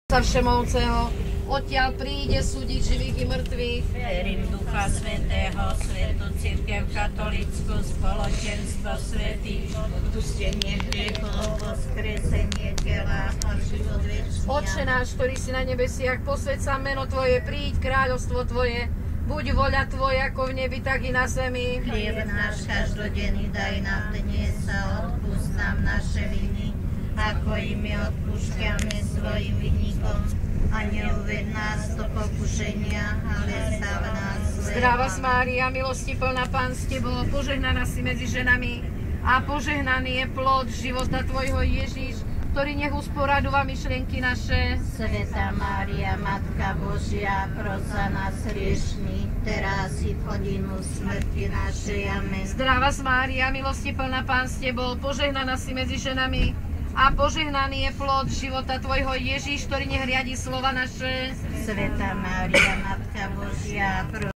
Sa všemovceho, odtiaľ príde súdiť živých i mŕtvych. Verím Ducha Svätého, Svätú Cirkev katolícku, spoločenstvo svätých, odpustenie hriechov, vzkriesenie tela a život večný. Otče náš, ktorý si na nebesiach, posväť sa meno Tvoje, príď kráľovstvo Tvoje, buď voľa Tvoja ako v nebi, tak i na zemi. Chlieb náš každodenný daj nám dnes a odpúsť nám naše viny, ako i my odpúšťame svojim vinníkom. A neuved nás do pokušenia, ale zbav nás zlého. Zdravá Mária, milosti plná, Pán s Tebou, požehnaná si medzi ženami a požehnaný je plod života Tvojho Ježiš, ktorý nech usporadúva myšlienky naše. Svätá Mária, Matka Božia, pros za nás hriešnych, teraz i v hodinu smrti našej. Amen. Zdravá Mária, milosti plná, Pán s Tebou, požehnaná si medzi ženami a požehnaný je plod života Tvojho Ježiš, ktorý nech riadi slova naše. Svätá Mária, Matka Božia,